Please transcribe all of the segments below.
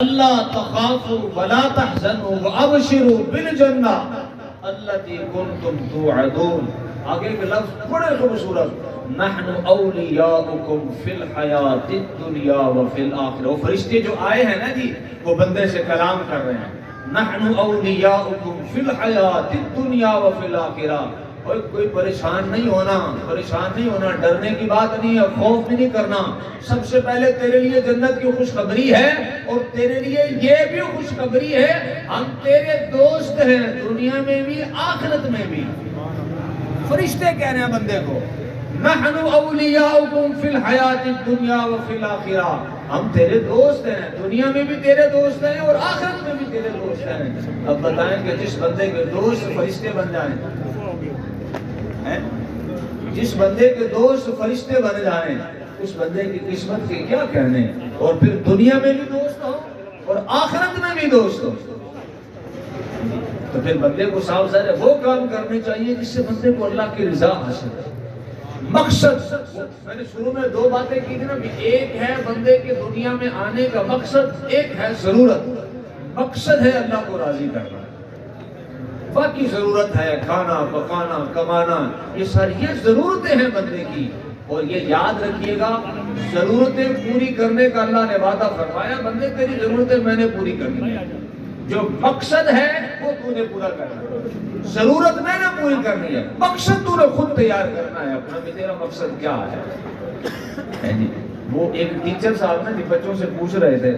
اللہ تخافوا ولا تحزنوا وابشروا بالجنہ التي كنتم توعدون. آگے کے لفظ بڑے خوبصورت، نحن اولیاؤکم فی الحیات الدنیا وفی الآخرہ. وہ فرشتے جو آئے ہیں نا جی، وہ بندے سے کلام کر رہے ہیں. نحن اولیاؤکم فی الحیات الدنیا وفی الآخرہ. کوئی پریشان نہیں ہونا، ڈرنے کی بات نہیں ہے، خوف بھی نہیں کرنا. سب سے پہلے تیرے لیے جنت کی خوشخبری ہے، اور تیرے لیے یہ بھی خوشخبری ہے ہم تیرے دوست ہیں، دنیا میں بھی آخرت میں بھی. فرشتے کہہ رہے ہیں بندے کو، نحن اولیاؤکم فی الحیات الدنیا وفی الآخرہ. ہم تیرے دوست ہیں، دنیا میں بھی تیرے دوست ہیں اور آخرت میں بھی تیرے دوست ہیں. اب بتائیں کہ جس بندے کے دوست فرشتے بن جائیں، جس بندے کے دوست فرشتے بن جائیں، اس بندے کی قسمت کے کیا کہنے. اور پھر دنیا میں بھی دوست ہو اور آخرت میں بھی دوست ہو، تو پھر بندے کو صاف ظاہر ہے وہ کام کرنے چاہیے جس سے بندے کو اللہ کی رضا حاصل ہے. مقصد میں نے شروع میں دو باتیں کی تھی نا، ایک ہے بندے کے دنیا میں آنے کا مقصد، ایک ہے ضرورت. مقصد ہے اللہ کو راضی کرنا، باقی ضرورت ہے کھانا پکانا کمانا، یہ ساری ضرورتیں ہیں بندے کی. اور یہ یاد رکھیے گا، ضرورتیں پوری کرنے کا اللہ نے وعدہ فرمایا، بندے تیری ضرورتیں میں نے پوری کرنی ہے. جو مقصد ہے وہ تو نے پورا کرنا ہے، ضرورت میں نے پوری کرنی ہے، مقصد تو نے خود تیار کرنا ہے اپنا بھی. تیرا مقصد کیا ہے جی؟ وہ ایک ٹیچر صاحب نے بچوں سے پوچھ رہے تھے،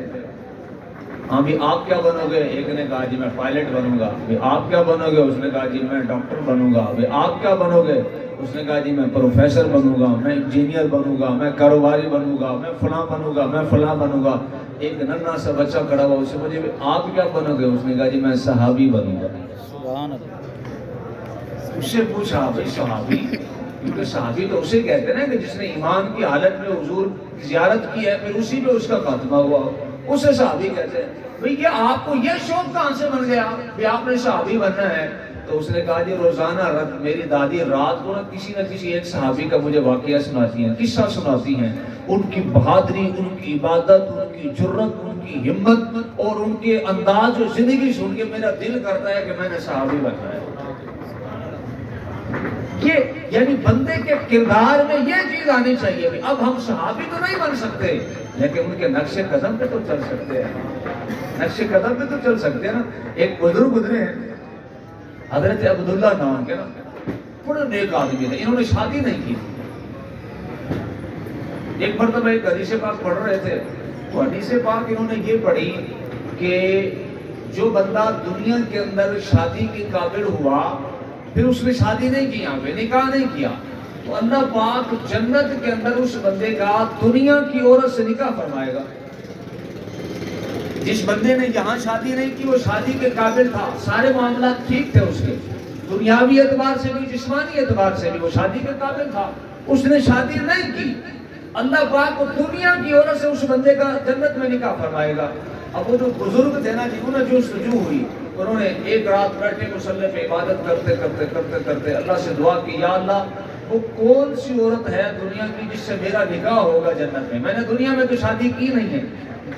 ہاں بھی آپ کیا بنو گے؟ ایک نے کہا جی میں پائلٹ بنوں گا. آپ کیا بنو گے؟ اس نے کہا جی میں ڈاکٹر بنوں گا. آپ کیا بنو گے؟ اس نے کہا جی میں پروفیسر بنوں گا، میں انجینئر بنوں گا، میں کاروباری بنوں گا، میں فلاں بنوں گا، میں فلاں بنوں گا. ایک ننھا سا بچہ کھڑا ہوا، اسے مجھے آپ کیا بنو گے؟ اس نے کہا جی میں صحابی بنوں گا. سبحان اللہ. اس سے پوچھا بھائی صحابی، کیونکہ صحابی تو اسے کہتے ہیں نا کہ جس نے ایمان کی حالت میں حضور زیارت کی ہے پھر اسی پہ اس کا خاتمہ ہوا، اسے صحابی کہتے ہیں. بھئی یہ آپ کو یہ شوق کہاں سے بن گیا کہ آپ نے صحابی بننا ہے؟ تو اس نے کہا جی روزانہ میری دادی رات کو نہ کسی ایک صحابی کا مجھے واقعہ سناتی ہیں، قصہ سناتی ہیں. ان کی بہادری، ان کی عبادت، ان کی جرت، ان کی ہمت اور ان کے انداز و زندگی سن کے میرا دل کرتا ہے کہ میں نے صحابی بننا ہے. یہ یعنی بندے کے کردار میں یہ چیز آنی چاہیے. اب ہم صحابی تو نہیں بن سکتے لیکن ان کے نقش قدم پہ تو چل سکتے ہیں، نقش قدم پہ تو چل سکتے ہیں نا. ایک بزرگ گزرے ہیں حضرت عبداللہ نام کے نا، بڑے نیک آدمی تھے، انہوں نے شادی نہیں کی. ایک مرتبہ ایک حدیث پاک پڑھ رہے تھے، تو حدیث پاک انہوں نے یہ پڑھی کہ جو بندہ دنیا کے اندر شادی کے قابل ہوا پھر اس نے شادی نہیں کی، یہاں پہ نکاح نہیں کیا، تو اللہ پاک جنت کے اندر اس بندے کا دنیا کی عورت سے نکاح فرمائے گا. جس بندے نے یہاں شادی نہیں کی وہ شادی کے قابل تھا، سارے معاملات ٹھیک تھے اس کے، دنیاوی اعتبار سے بھی جسمانی اعتبار سے بھی وہ شادی کے قابل تھا، اس نے شادی نہیں کی. اللہ پاک کو دنیا کی عورت سے اس بندے کا جنت میں نکاح فرمائے گا. اب وہ جو بزرگ تھے نا جی، انہیں جو سجو ہوئی، انہوں نے ایک رات بیٹھے مصلی پہ عبادت کرتے کرتے کرتے کرتے اللہ سے دعا کی، یا اللہ وہ کون سی عورت ہے دنیا کی جس سے میرا نکاح ہوگا جنت میں؟ میں نے دنیا میں تو شادی کی نہیں ہے،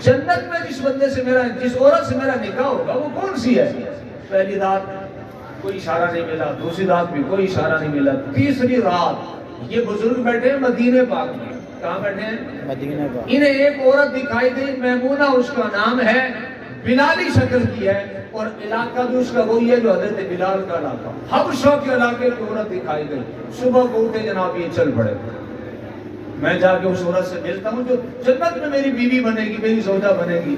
جنت میں جس بندے سے جس عورت سے میرا نکاح ہوگا وہ کون سی ہے؟ پہلی رات کوئی اشارہ نہیں ملا، دوسری رات بھی کوئی اشارہ نہیں ملا، تیسری رات یہ بزرگ بیٹھے مدینے پاک میں. کہاں بیٹھے ہیں؟ مدینے پاک. انہیں ایک عورت دکھائی دی، میمونہ اس کا نام ہے، بلالی شکل کی ہے، اور علاقہ بھی اس کا وہی ہے جو حضرت بلال کا علاقہ، حبشہ کے علاقے کی عورت دکھائی گئی. صبح کو اٹھے جناب یہ چل پڑے، میں جا کے اس عورت سے ملتا ہوں جو جنت میں میری بیوی بنے گی، میری زوجہ بنے گی.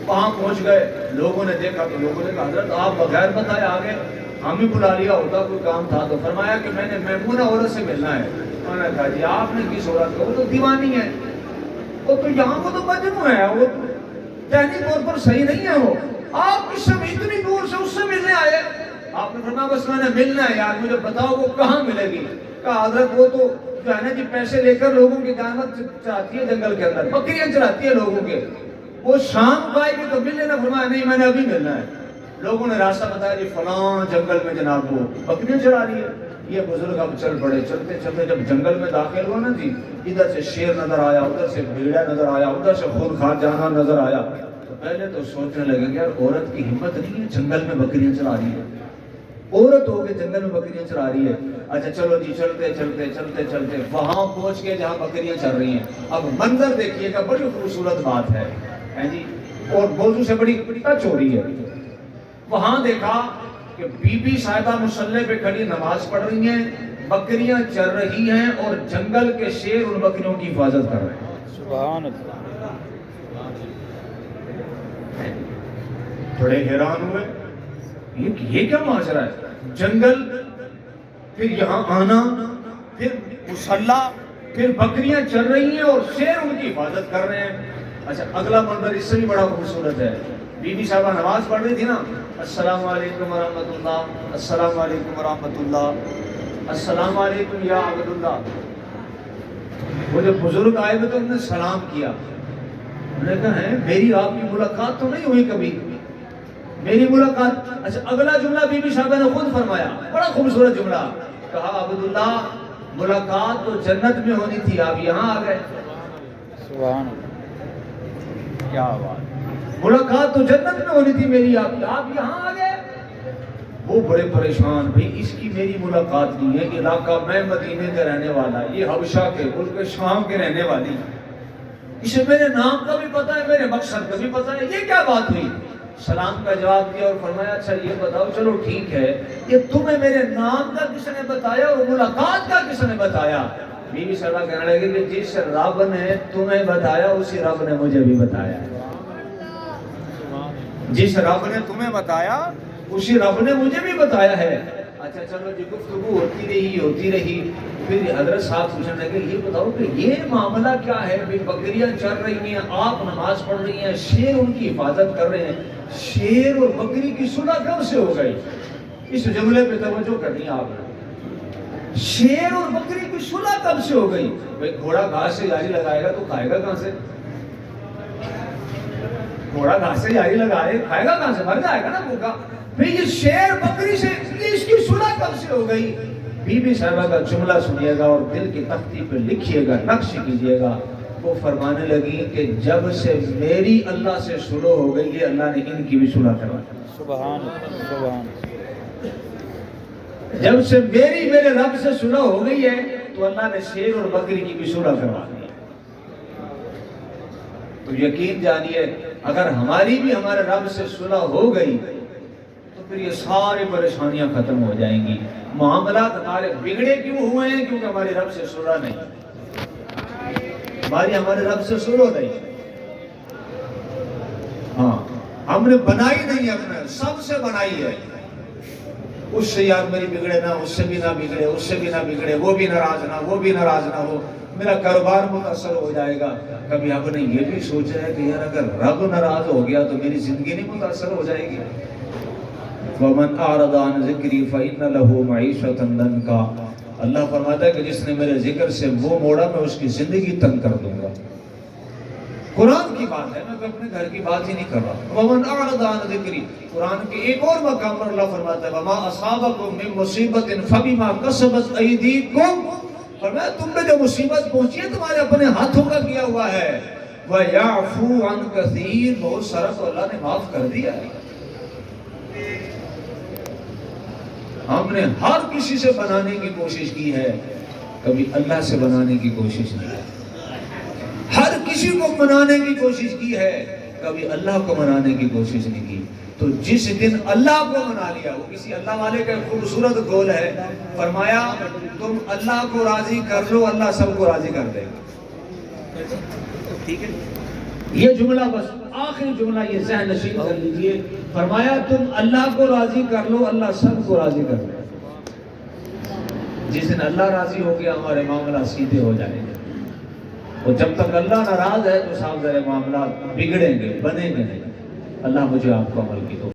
وہاں پہنچ گئے، لوگوں نے دیکھا تو لوگوں نے کہا حضرت آپ بغیر بتائے آگے، ہم ہی بلا لیا ہوتا، کوئی کام تھا. تو فرمایا کہ میں نے میمونہ عورت سے ملنا ہے. انہوں نے کہا جی آپ نے کس عورت کو؟ وہ تو دیوانی ہے، وہ تو یہاں وہ تو مجنون ہے، وہ ذہنی طور پر صحیح نہیں ہے، وہ آپ کس سے اتنی دور سے اس سے ملنے آئے؟ آپ نے فرمایا بس میں نے ملنا ہے یار، مجھے بتاؤ وہ کہاں ملے گی؟ کہا حضرت وہ تو جو ہے نا جی پیسے لے کر لوگوں کی جانت چراتی ہے جنگل کے اندر، بکریاں چراتی ہے لوگوں کے، وہ شام کو آئے گی تو مل لینا. فرمایا نہیں میں نے ابھی ملنا ہے. لوگوں نے راستہ بتایا جی فلاں جنگل میں جناب وہ بکریاں چرا رہی ہے. یہ بزرگ اب چل پڑے، چلتے چلتے جب جنگل میں داخل ہوا نا جی، ادھر سے شیر نظر آیا، ادھر سے بھیڑا نظر آیا، ادھر سے خونخوار جانور نظر آیا. پہلے تو سوچنے لگے کہ یار عورت کی ہمت نہیں ہے جنگل میں بکریاں چلا رہی ہے، عورت ہو کے جنگل میں بکریاں چلا رہی ہے. اچھا چلو جی چلتے چلتے چلتے چلتے وہاں پہنچ کے جہاں بکریاں چل رہی ہیں. اب منظر دیکھیے گا، بڑی خوبصورت بات ہے جی، اور موضوع سے بڑی ٹچ ہو رہی ہے. وہاں دیکھا کہ بی بی صاحبہ مصلی پہ کھڑی نماز پڑھ رہی ہیں، بکریاں چل رہی ہیں اور جنگل کے شیر ان بکریوں کی حفاظت کر رہے ہیں. سبحان اللہ. تھوڑے حیران ہوئے یہ کیا ماجرا ہے؟ جنگل، پھر یہاں آنا، پھر مصلی، پھر بکریاں چل رہی ہیں اور شیر ان کی حفاظت کر رہے ہیں. اچھا اگلا منظر اس سے بھی بڑا خوبصورت ہے. بی بی صاحبہ نماز پڑھ رہی تھی نا، السلام علیکم ورحمۃ اللہ، السلام علیکم ورحمۃ اللہ، السلام علیکم یا عبد اللہ. وہ جب بزرگ آئے ہوئے تو انہوں نے سلام کیا. انہوں نے کہا ہے میری آپ کی ملاقات تو نہیں ہوئی کبھی، میری ملاقات. اچھا اگلا جملہ بی بی صاحبہ نے خود فرمایا، بڑا خوبصورت جملہ. کہا عبداللہ ملاقات تو جنت میں ہونی تھی، آپ یہاں آ گئے. سبحان اللہ. کیا بات. ملاقات تو جنت میں ہونی تھی میری، آپ یہاں آ گئے. وہ بڑے پریشان، بھئی اس کی میری ملاقات نہیں ہے. علاقہ میں مدینے کا رہنے والا، یہ حبشہ کے ملک شام کے رہنے والی، اسے میرے نام کا بھی پتہ ہے، میرے مقصد کا بھی پتہ ہے، یہ کیا بات ہوئی؟ سلام کا جواب دیا اور فرمایا اچھا یہ بتاؤ، چلو ٹھیک ہے، یہ تمہیں میرے نام کا کس نے بتایا اور ملاقات کا کس نے بتایا؟ بی بی صاحبہ کہنے لگے کہ جس رب نے تمہیں بتایا اسی رب نے مجھے بھی بتایا. جس رب نے تمہیں بتایا اسی رب نے مجھے بھی بتایا ہے. اچھا چلو جی گفتگو ہوتی رہی. پھر حضرت صاحب پوچھنے لگے یہ بتاؤ کہ یہ معاملہ کیا ہے؟ بکریاں چل رہی ہیں، آپ نماز پڑھ رہی ہیں، شیر ان کی حفاظت کر رہے ہیں، شیر اور بکری کی صلح کب سے ہو گئی؟ اس جملے پہ توجہ کرنی آپ نے. شیر اور بکری کی صلح کب سے ہو گئی؟ بھئی گھوڑا گھاس سے یاری لگائے گا تو کھائے گا کہاں سے؟ گھوڑا گھاس سے یاری لگائے کھائے گا کہاں سے؟ مر جائے گا نا بھوکا. بھئی یہ شیر بکری سے اس کی صلح کب سے ہو گئی؟ بی بی صاحبہ کا جملہ سنیے گا اور دل کی تختی پہ لکھیے گا، نقش کیجیے گا. وہ فرمانے لگی کہ جب سے میری اللہ سے صلح ہو گئی ہے اللہ نے ان کی بھی صلح کروا دی. سبحان اللہ. سبحان اللہ. جب سے میرے رب سے صلح ہو گئی ہے تو اللہ نے شیر اور بکری کی بھی صلح کروا دی. تو یقین جانیے اگر ہماری بھی ہمارے رب سے صلح ہو گئی تو پھر یہ سارے پریشانیاں ختم ہو جائیں گی. معاملات ہمارے بگڑے کیوں ہوئے ہیں؟ کیونکہ ہمارے رب سے صلح نہیں، ہمارے رب سے صلح نہیں. ہاں ہم نے بنائی نہیں، اپنے سب سے بنائی ہے. اس سے یار میری بگڑے نہ، اس سے بھی نہ بگڑے، اس سے بھی نہ بگڑے، وہ بھی ناراض نہ، وہ بھی ناراض نہ ہو، میرا کاروبار متاثر ہو جائے گا. کبھی ہم نے یہ بھی سوچا ہے کہ یار اگر رب ناراض ہو گیا تو میری زندگی نہیں متاثر ہو جائے گی. وَمَنْ أَعْرَضَ عَنْ ذِكْرِي فَإِنَّ لَهُ مَعِيشَةً ضَنْكًا. اللہ فرماتا ہے کہ جس نے میرے ذکر سے منہ موڑا میں اس کی زندگی تنگ کر دوں گا. قرآن کی بات ہے، میں اپنے گھر کی بات ہی نہیں کر رہا. وَمَنْ أَعْرَضَ عَنْ ذِكْرِي، قرآن کے ایک اور مقام پر اللہ فرماتا ہے وَمَا أَصَابَكُم مِّن مُّصِيبَةٍ فَبِمَا كَسَبَتْ أَيْدِيكُمْ. فرمایا تم پہ جو مصیبت پہنچی ہے تمہارے اپنے ہاتھوں کا کیا ہوا ہے. وَيَعْفُو عَنْ كَثِيرٍ، بہت سارا تو اللہ نے معاف کر دیا ہے. ہم نے ہر کسی سے بنانے کی کوشش کی ہے، کبھی اللہ سے بنانے کی کوشش نہیں کی. ہر کسی کو منانے کی کوشش کی ہے، کبھی اللہ کو منانے کی کوشش نہیں کی. تو جس دن اللہ کو منا لیا، وہ کسی اللہ والے کا خوبصورت قول ہے، فرمایا تم اللہ کو راضی کر لو اللہ سب کو راضی کر دے گا. ٹھیک ہے، یہ جملہ بس آخری جملہ یہ ذہن نشین کر لیجئے. فرمایا تم اللہ کو راضی کر لو اللہ سب کو راضی کر دے. جس دن اللہ راضی ہو گیا ہمارے معاملہ سیدھے ہو جائیں گے. اور جب تک اللہ ناراض ہے تو صاحب ذرا معاملات بگڑیں گے، بنیں گے نہیں. اللہ مجھے آپ کو عمل کی دو.